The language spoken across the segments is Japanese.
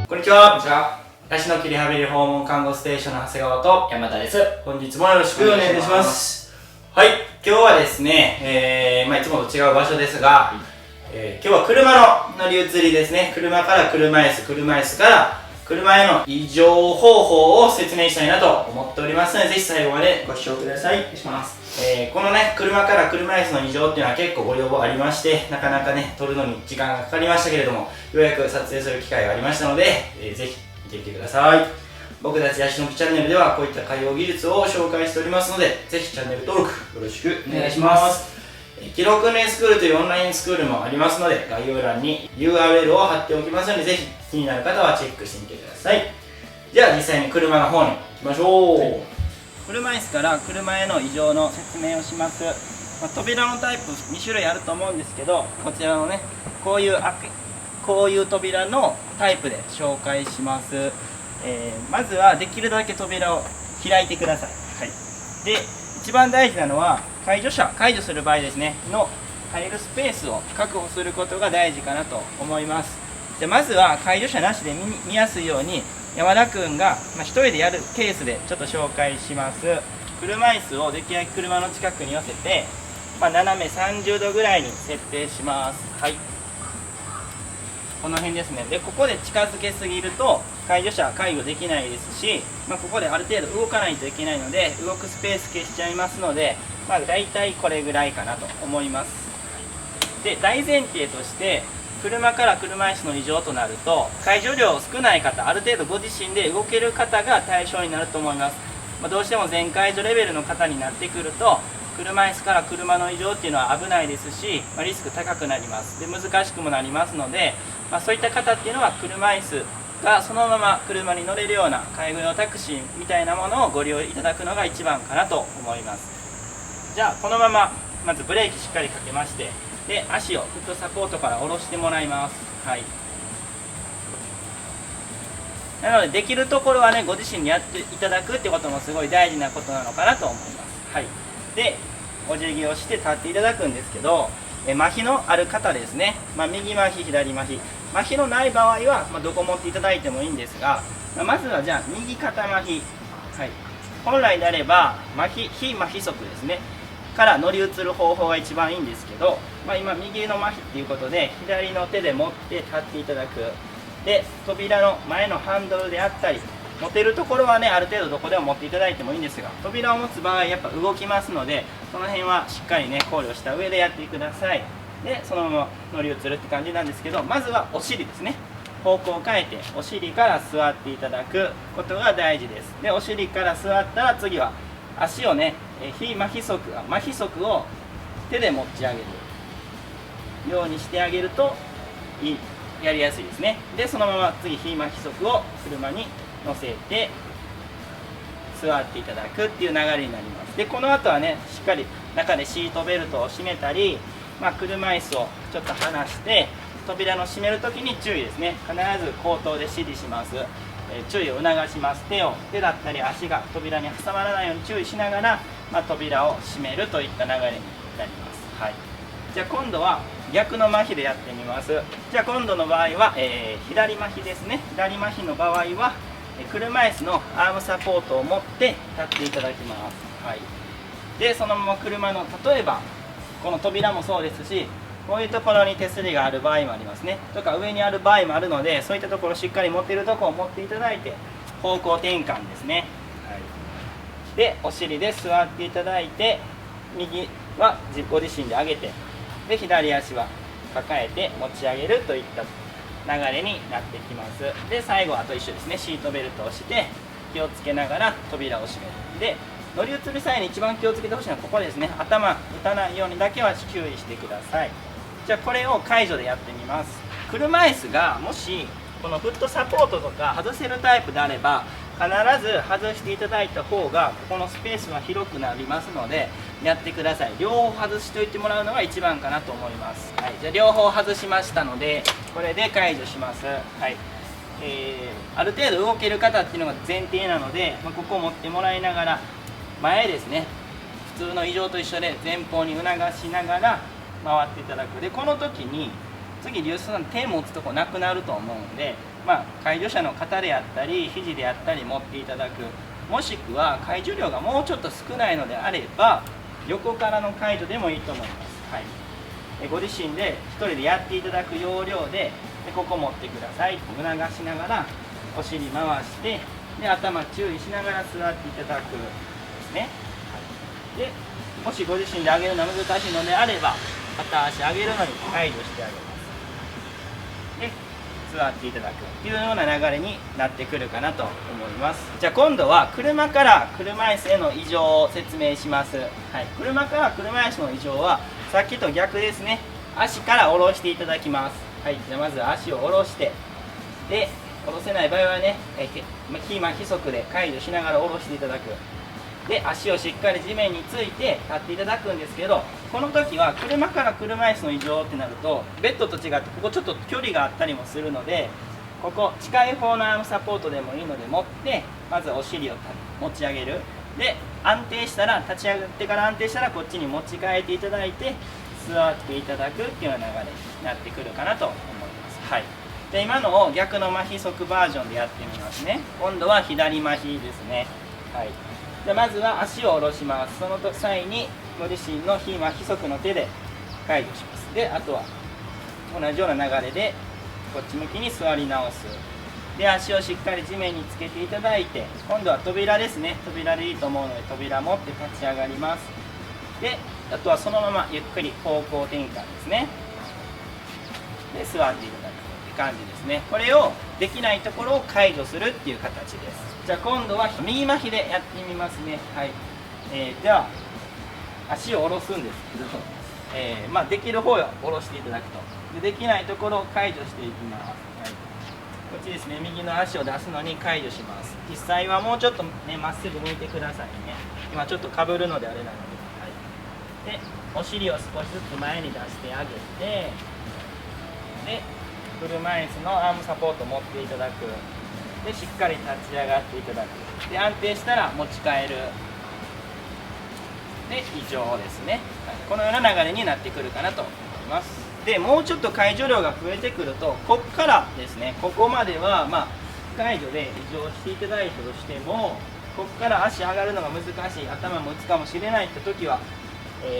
こんにちは。こんにちは。足の木リハビリ訪問看護ステーションの長谷川と山田です。本日もよろしくお願いいたします。はい、今日はですね、いつもと違う場所ですが、今日は車の乗り移りですね。車から車椅子、車椅子から車への移乗方法を説明したいなと思っておりますので、ぜひ最後までご視聴ください。お願いします。このね、車から車椅子の移乗っていうのは結構ご要望ありまして、なかなかね、撮るのに時間がかかりましたけれども、ようやく撮影する機会がありましたので、ぜひ見てみてください。僕たちヤシの木チャンネルではこういった海洋技術を紹介しておりますので、ぜひチャンネル登録よろしくお願いします。記録訓練スクールというオンラインスクールもありますので、概要欄に URL を貼っておきますので、ぜひ気になる方はチェックしてみてください。じゃあ実際に車の方に行きましょう。車椅子から車への移乗の説明をします。扉のタイプ2種類あると思うんですけど、こちらのね、こういう扉のタイプで紹介します。まずはできるだけ扉を開いてください。はい、で一番大事なのは解除する場合ですねの入るスペースを確保することが大事かなと思います。でまずは介助者なしで見やすいように山田くんが一人でやるケースでちょっと紹介します。車椅子をできるだけ車の近くに寄せて、斜め30度ぐらいに設定します。はい、この辺ですね。でここで近づけすぎると介助者介護できないですし、ここである程度動かないといけないので動くスペース消しちゃいますので、大体これぐらいかなと思います。で大前提として車から車椅子の移乗となると介助量少ない方、ある程度ご自身で動ける方が対象になると思います。どうしても全介助レベルの方になってくると車椅子から車の移乗っていうのは危ないですし、リスク高くなります。で難しくもなりますので、そういった方っていうのは車椅子がそのまま車に乗れるような介護用タクシーみたいなものをご利用いただくのが一番かなと思います。じゃあこのまままずブレーキしっかりかけまして、で足をフットサポートから下ろしてもらいます。はい、なのでできるところはね、ご自身にやっていただくってこともすごい大事なことなのかなと思います。はい、でお辞儀をして立っていただくんですけど、麻痺のある方ですね、右麻痺左麻痺、麻痺のない場合は、どこ持っていただいてもいいんですが、まずはじゃあ右肩麻痺、はい、本来であれば非麻痺側ですねから乗り移る方法が一番いいんですけど、今右の麻痺っていうことで左の手で持って立っていただく。で扉の前のハンドルであったり、持てるところはねある程度どこでも持っていただいてもいいんですが、扉を持つ場合やっぱ動きますので、その辺はしっかりね考慮した上でやってください。でそのまま乗り移るって感じなんですけど、まずはお尻ですね、方向を変えてお尻から座っていただくことが大事です。でお尻から座ったら次は足をね、非麻痺側を手で持ち上げるようにしてあげるとやりやすいですね。でそのまま次非麻痺側を車に乗せて座っていただくっていう流れになります。でこの後はねしっかり中でシートベルトを締めたり、車椅子をちょっと離して扉の閉める時に注意ですね。必ず口頭で指示します。注意を促します。手だったり足が扉に挟まらないように注意しながら、扉を閉めるといった流れになります。はい、じゃあ今度は逆の麻痺でやってみます。じゃあ今度の場合は、左麻痺ですね。左麻痺の場合は車椅子のアームサポートを持って立っていただきます。はい、でそのまま車の例えばこの扉もそうですし、こういうところに手すりがある場合もありますね。とか上にある場合もあるので、そういったところしっかり持っているところを持っていただいて方向転換ですね。はい、でお尻で座っていただいて、右はご自身で上げて、で左足は抱えて持ち上げるといった流れになってきます。で最後はあと一緒ですね。シートベルトをして気をつけながら扉を閉める。で乗り移る際に一番気をつけてほしいのはここですね。頭打たないようにだけは注意してください。じゃあこれを解除でやってみます。車椅子がもしこのフットサポートとか外せるタイプであれば、必ず外していただいた方がここのスペースは広くなりますのでやってください。両方外しておいてもらうのが一番かなと思います。はい、じゃあ両方外しましたのでこれで解除します。はい、ある程度動ける方っていうのが前提なので、ここを持ってもらいながら前ですね、普通の移乗と一緒で前方に促しながら回っていただく。でこの時に次流出さん手持つとこなくなると思うので、介助者の肩であったり肘であったり持っていただく、もしくは介助量がもうちょっと少ないのであれば横からの介助でもいいと思います。はい、ご自身で1人でやっていただく要領で、ここ持ってくださいと促しながらお尻回して、で頭注意しながら座っていただくですね。はい、でもしご自身で上げるのが難しいのであれば片足上げるのに介助してあげます。で座っていただくというような流れになってくるかなと思います。じゃあ今度は車から車椅子への移乗を説明します。はい、車から車椅子の移乗はさっきと逆ですね。足から下ろしていただきます。はい、じゃあまず足を下ろして、で下ろせない場合はね、非規則で介助しながら下ろしていただく。で足をしっかり地面について立っていただくんですけど、この時は車から車椅子の移乗ってなるとベッドと違ってここちょっと距離があったりもするので、ここ近い方のアームサポートでもいいので持って、まずお尻を持ち上げる。で安定したら、立ち上がってから安定したらこっちに持ち替えていただいて座っていただくっていうような流れになってくるかなと思います。はい、で今のを逆の麻痺側バージョンでやってみますね。今度は左麻痺ですね。はい、でまずは足を下ろします。その際にご自身の非麻痺側の手で介助します。であとは同じような流れでこっち向きに座り直す。で足をしっかり地面につけていただいて、今度は扉ですね。扉でいいと思うので扉持って立ち上がります。であとはそのままゆっくり方向転換ですね。で座っていただくって感じですね。これをできないところを介助するっていう形です。じゃあ今度は右麻痺でやってみますね。はい、では足を下ろすんですけど、できる方を下ろしていただくと、できないところを介助していきます。はい、こっちですね。右の足を出すのに介助します。実際はもうちょっとねまっすぐ向いてくださいね。今ちょっとかぶるのであれなので、はい、でお尻を少しずつ前に出してあげて、で車椅子のアームサポートを持っていただく。でしっかり立ち上がっていただく。で安定したら持ち替える。で以上ですね。はい、このような流れになってくるかなと思います。でもうちょっと介助量が増えてくると、こっからですね、ここまでは介助で移乗していただいたとしても、ここから足上がるのが難しい、頭も打つかもしれないって時は、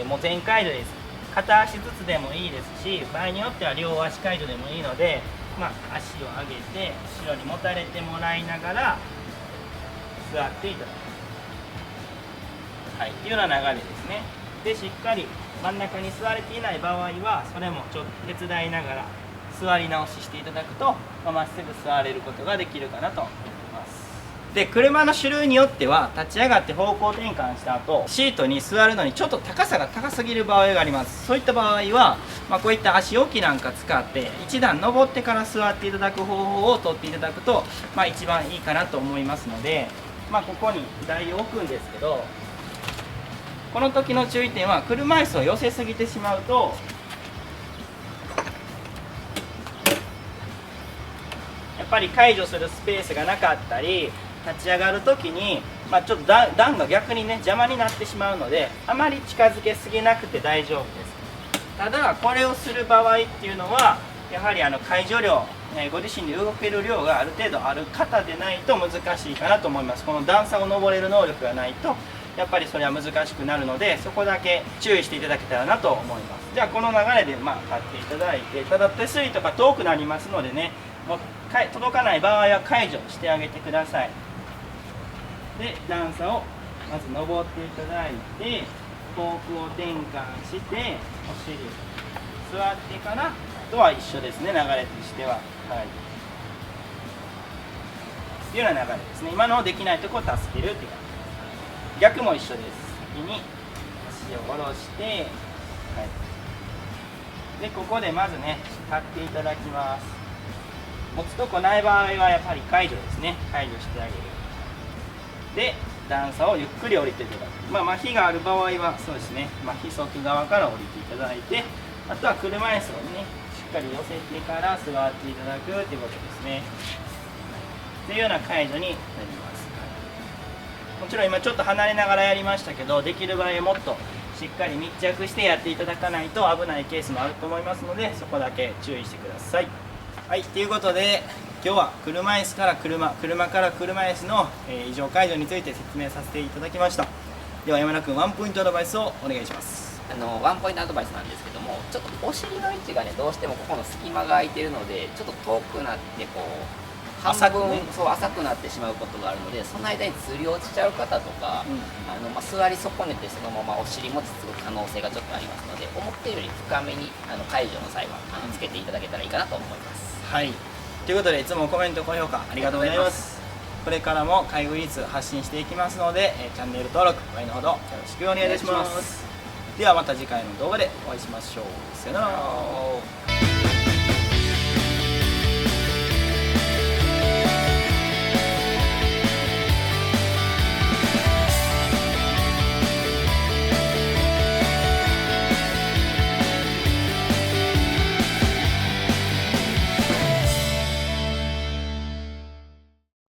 もう全介助です。片足ずつでもいいですし、場合によっては両足介助でもいいので、足を上げて後ろに持たれてもらいながら座っていただく、はい、いうような流れですね。でしっかり真ん中に座れていない場合はそれもちょっと手伝いながら座り直ししていただくと、まっすぐ座れることができるかなと思います。で車の種類によっては立ち上がって方向転換した後シートに座るのにちょっと高さが高すぎる場合があります。そういった場合は、こういった足置きなんか使って一段登ってから座っていただく方法をとっていただくと、一番いいかなと思いますので、ここに台を置くんですけど、この時の注意点は車椅子を寄せすぎてしまうとやっぱり介助するスペースがなかったり、立ち上がる時に、ちょっと段が逆にね邪魔になってしまうので、あまり近づけすぎなくて大丈夫です。ただこれをする場合っていうのはやはり介助量、ご自身で動ける量がある程度ある方でないと難しいかなと思います。この段差を登れる能力がないとやっぱりそれは難しくなるので、そこだけ注意していただけたらなと思います。じゃあこの流れで立っていただいて、ただ手すりとか遠くなりますのでね、もう届かない場合は介助してあげてください。で段差をまず登っていただいて方向転換してお尻座ってからとは一緒ですね、流れとしては。というような流れですね。今のできないところを助けるっていう感じです。逆も一緒です。先に足を下ろして、でここでまずね立っていただきます。持つとこない場合はやっぱり介助ですね。介助してあげる。で段差をゆっくり降りていただく。麻痺がある場合はそうですね、麻痺側側から降りていただいて、あとは車椅子をねしっかり寄せてから座っていただくということですね。というような介助になります。もちろん今ちょっと離れながらやりましたけど、できる場合はもっとしっかり密着してやっていただかないと危ないケースもあると思いますので、そこだけ注意してください。はい、ということで今日は車椅子から車から車椅子の、異常解除について説明させていただきました。では山田君、ワンポイントアドバイスをお願いします。ワンポイントアドバイスなんですけども、ちょっとお尻の位置がね、どうしてもここの隙間が空いてるので、ちょっと遠くなってこう半分そう浅くなってしまうことがあるので、その間にずり落ちちゃう方とか、座り損ねてそのままお尻もつつく可能性がちょっとありますので、思っているより深めに解除の際はつけていただけたらいいかなと思います。はい、ということでいつもコメント高評価ありがとうございます。これからも介護技術発信していきますので、チャンネル登録応援のほどよろしくお願いいたします。ではまた次回の動画でお会いしましょう。さよなら。